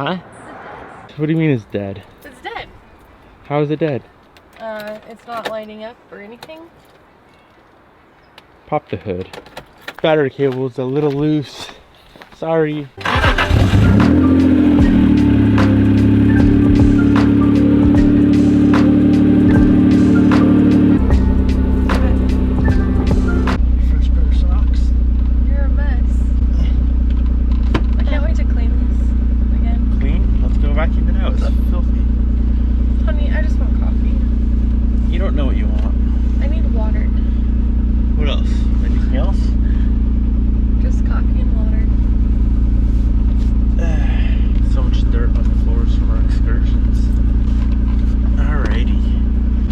Huh? What do you mean it's dead? It's dead. How is it dead? It's not lighting up or anything. Pop the hood. Battery cable is a little loose. Sorry.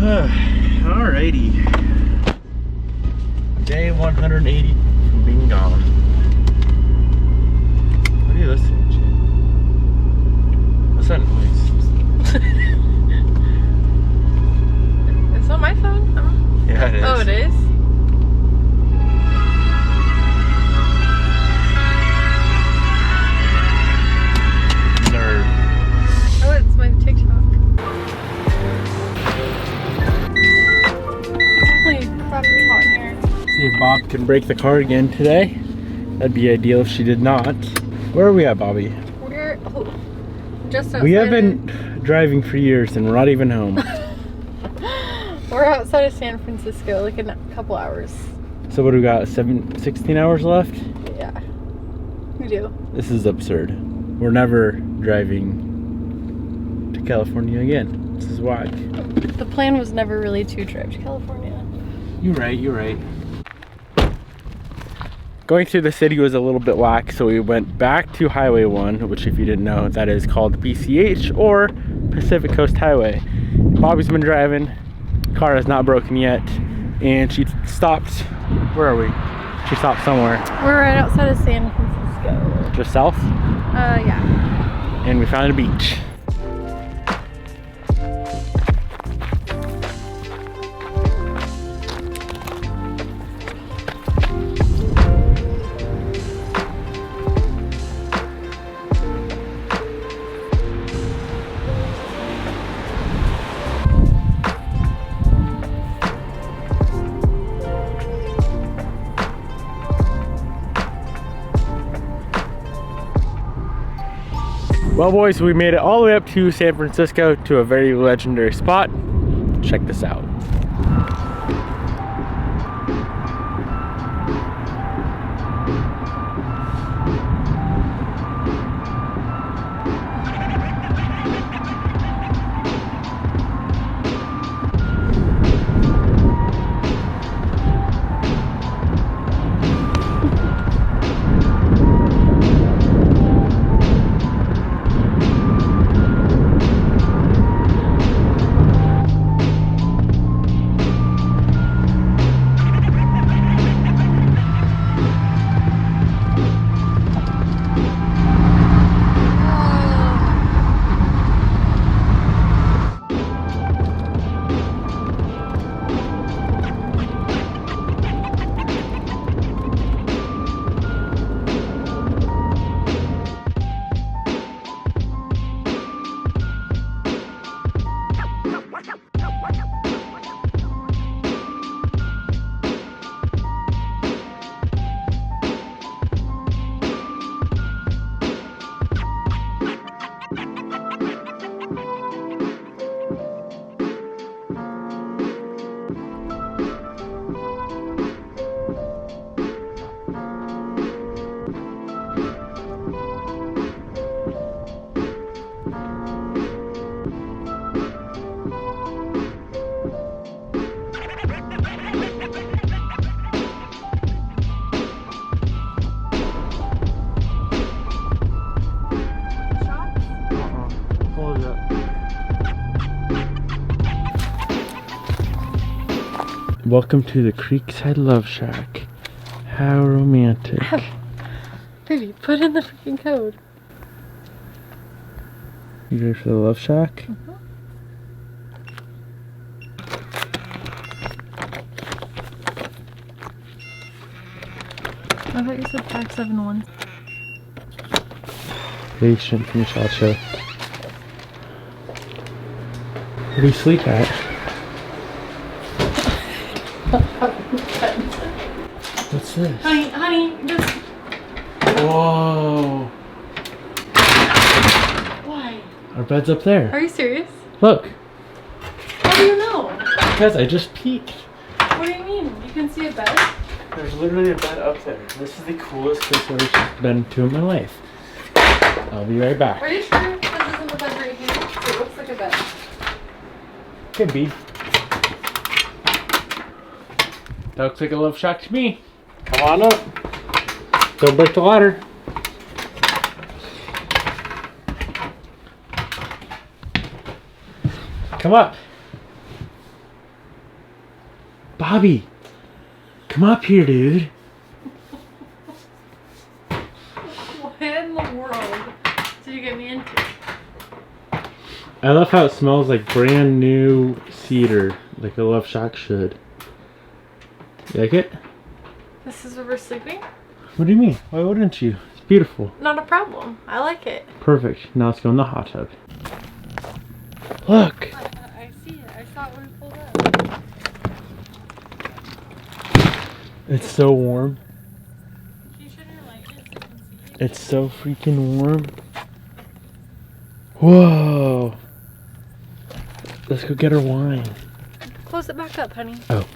Alrighty. Day 180 from being gone. What are you listening to? What's that noise? It's on my phone? Yeah, it is. Oh, it is? Nerd. Oh, it's my TikTok. See if Bob can break the car again today. That'd be ideal if she did not. Where are we at, Bobby? We're just outside. We have been driving for years and we're not even home. We're outside of San Francisco, like in a couple hours. So what do we got? 16 hours left? Yeah, we do. This is absurd. We're never driving to California again. This is why. The plan was never really to drive to California. You're right, you're right. Going through the city was a little bit whack, so we went back to Highway 1, which if you didn't know, that is called PCH or Pacific Coast Highway. Bobby's been driving, car is not broken yet, and she stopped, where are we? She stopped somewhere. We're right outside of San Francisco. Just south? Yeah. And we found a beach. Well, boys, we made it all the way up to San Francisco to a very legendary spot. Check this out. Welcome to the Creekside Love Shack. How romantic. Baby, put in the freaking code. You ready for the Love Shack? Mm-hmm. I thought you said 571. Patient finish I'll show. Where do you sleep at? What's this? Honey, just... Whoa. Why? Our bed's up there. Are you serious? Look. How do you know? Because I just peeked. What do you mean? You can see a bed? There's literally a bed up there. This is the coolest place I've ever been to in my life. I'll be right back. Are you sure this isn't the bed right here? It looks like a bed. Could be. That looks like a love shack to me. Come on up. Don't break the ladder. Come up. Bobby. Come up here, dude. What in the world did you get me into? I love how it smells like brand new cedar, like a love shack should. You like it? This is where we're sleeping? What do you mean? Why wouldn't you? It's beautiful. Not a problem. I like it. Perfect. Now let's go in the hot tub. Look. I see it. I saw it when we pulled up. It's so warm. Can you shine your light in so you can see it? It's so freaking warm. Whoa. Let's go get our wine. Close it back up, honey. Oh.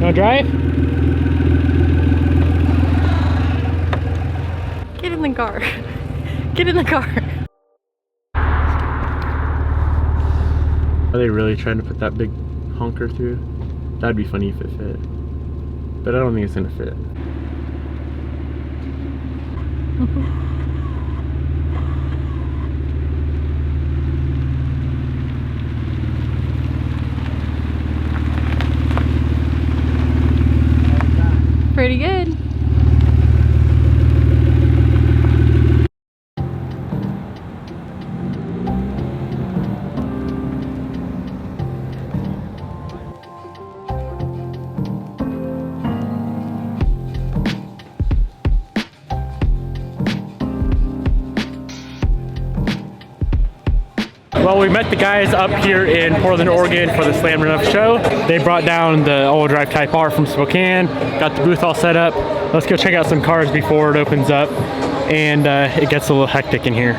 Wanna drive? Get in the car. Get in the car. Are they really trying to put that big honker through? That'd be funny if it fit. But I don't think it's gonna fit. Pretty good. Well, we met the guys up here in Portland, Oregon for the Slam Enough show. They brought down the all-wheel drive Type R from Spokane, got the booth all set up. Let's go check out some cars before it opens up and it gets a little hectic in here.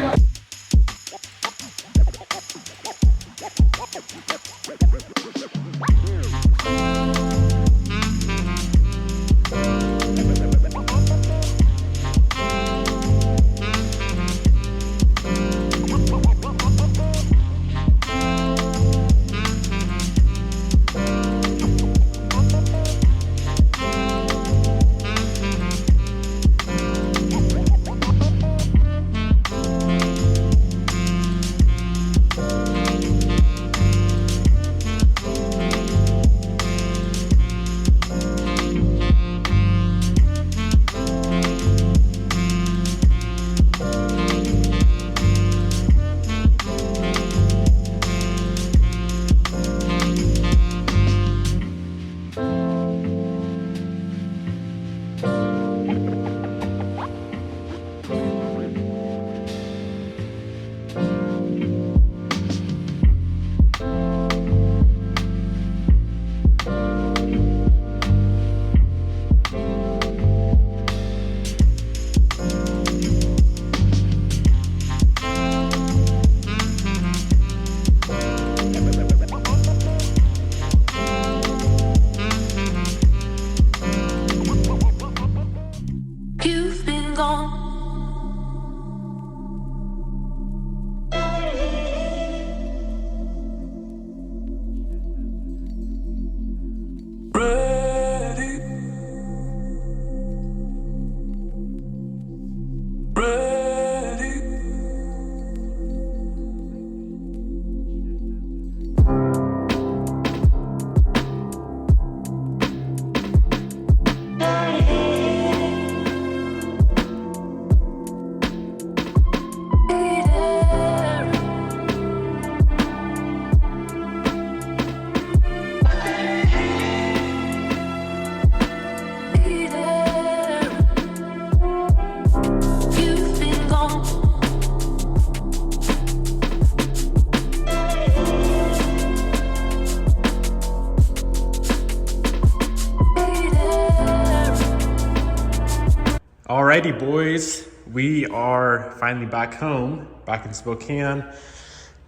Alrighty, boys, we are finally back home, back in Spokane.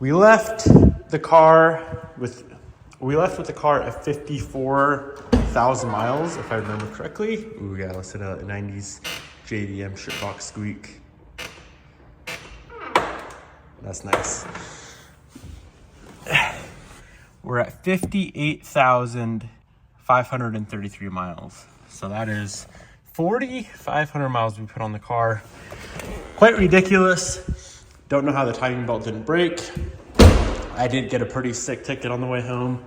We left with the car at 54,000 miles, if I remember correctly. Ooh, yeah, let's hit a 90s JDM shitbox squeak. That's nice. We're at 58,533 miles. So that is 4,500 miles we put on the car. Quite ridiculous. Don't know how the timing belt didn't break. I did get a pretty sick ticket on the way home.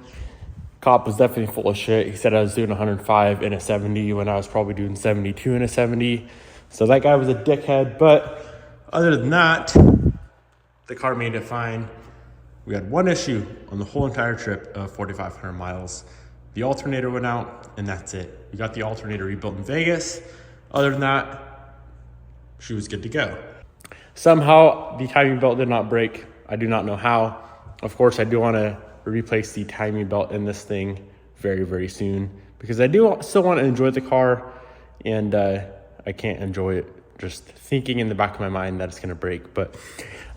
Cop was definitely full of shit. He said I was doing 105 in a 70 when I was probably doing 72 in a 70. So that guy was a dickhead. But other than that, the car made it fine. We had one issue on the whole entire trip of 4,500 miles. The alternator went out, and that's it. We got the alternator rebuilt in Vegas. Other than that, she was good to go. Somehow, the timing belt did not break. I do not know how. Of course, I do want to replace the timing belt in this thing very, very soon because I do still want to enjoy the car, and I can't enjoy it just thinking in the back of my mind that it's going to break. But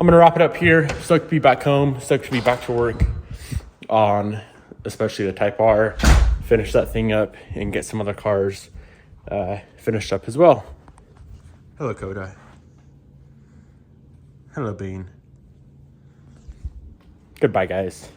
I'm going to wrap it up here. Stoked to be back home. Stoked to be back to work on especially the Type R, finish that thing up and get some other cars finished up as well. Hello, Koda. Hello, Bean. Goodbye, guys.